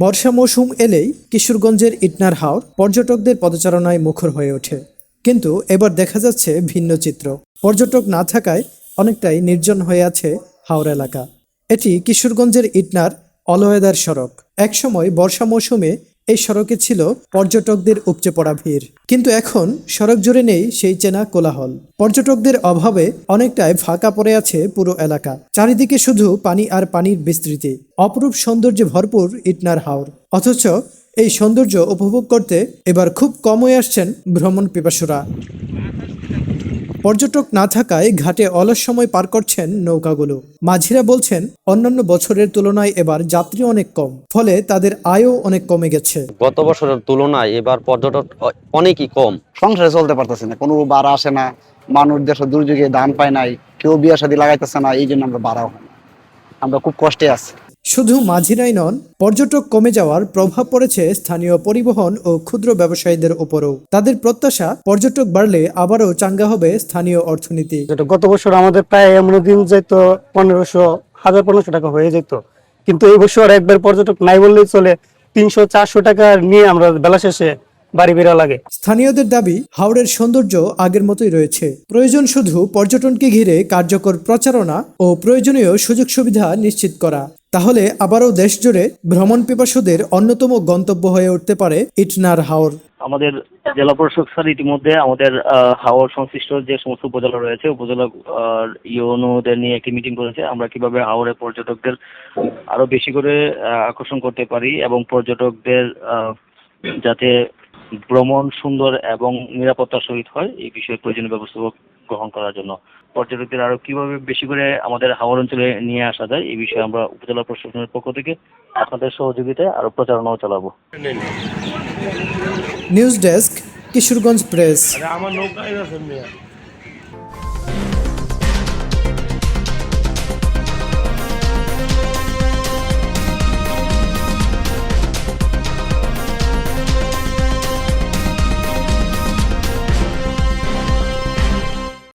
বর্ষা মৌসুম এলেই কিশোরগঞ্জের ইটনার হাওর পর্যটকদের পদচারণায় মুখর হয়ে ওঠে। কিন্তু এবার দেখা যাচ্ছে ভিন্ন চিত্র। পর্যটক না থাকায় অনেকটাই নির্জন হয়ে আছে হাওর এলাকা। এটি কিশোরগঞ্জের ইটনার অলওয়েদার সড়ক। একসময় বর্ষা মৌসুমে এই সড়কে ছিল পর্যটকদের উপচে পড়া ভিড়, কিন্তু এখন সড়ক জুড়ে নেই সেই চেনা কোলাহল। পর্যটকদের অভাবে অনেকটাই ফাঁকা পড়ে আছে পুরো এলাকা। চারিদিকে শুধু পানি আর পানির বিস্তৃতি। অপরূপ সৌন্দর্যে ভরপুর ইটনার হাওর, অথচ এই সৌন্দর্য উপভোগ করতে এবার খুব কমই আসছেন ভ্রমণ পিপাসুরা। পর্যটক না থাকায় ঘাটে অলস সময় পার করছেন নৌকাগুলো। মাঝিরা বলছেন অন্যান্য বছরের তুলনায় এবার যাত্রী অনেক কম, ফলে তাদের আয়ও অনেক কমে গেছে। গত বছরের তুলনায় এবার পর্যটক অনেকই কম। সংসারে চলতে পারতেছে না, কোনো বাড়া আসে না, মানুষ দেশ দুর্যোগে ধান পায় নাই, কেউ বিয়ে শাদী লাগাইতেছে না, এই জন্য আমরা বাড়াও হয় না, আমরা খুব কষ্টে আছি। শুধু মাঝিরাই নন, পর্যটক কমে যাওয়ার প্রভাব পড়েছে স্থানীয় পরিবহন ও ক্ষুদ্র ব্যবসায়ীদের উপরও। তাদের প্রত্যাশা পর্যটক বাড়লে আবারও চাঙ্গা হবে স্থানীয় অর্থনীতি। গত বছর আমাদের প্রায় এমন দিন যেত 1500 টাকা হয়ে যেত, কিন্তু এই বছর একবার পর্যটক নাই বললেই চলে। 300-400 টাকা নিয়ে আমরা বেলা শেষে বাড়ি বেরা লাগে। স্থানীয়দের দাবি, হাওরের সৌন্দর্য আগের মতোই রয়েছে। প্রয়োজন শুধু পর্যটনকে ঘিরে কার্যকর প্রচারণা ও প্রয়োজনীয় সুযোগ সুবিধা নিশ্চিত করা। তাহলে আবারও দেশজুড়ে ভ্রমণ পিপাসুদের অন্যতম গন্তব্য হয়ে উঠতে পারে ইটনার হাওর। আমাদের জেলা প্রশাসক স্যার ইতিমধ্যে আমাদের হাওর সংশ্লিষ্ট যে সমস্ত উপজেলা রয়েছে, উপজেলা ইউনোদের নিয়ে একটি মিটিং করেছে। আমরা কিভাবে হাওরে পর্যটকদের আরো বেশি করে আকর্ষণ করতে পারি এবং পর্যটকদের যাতে ভ্রমণ সুন্দর এবং নিরাপত্তার সহিত হয়, এই বিষয়ে প্রয়োজনীয় ব্যবস্থা গ্রহণ করার জন্য পর্যটকদের আরো কিভাবে বেশি করে আমাদের হাওর অঞ্চলে নিয়ে আসা যায়, এই বিষয়ে আমরা উপজেলা প্রশাসনের পক্ষ থেকে আপনাদের সহযোগিতায় আরো প্রচারণাও চালাবো। News desk, Kishoreganj press.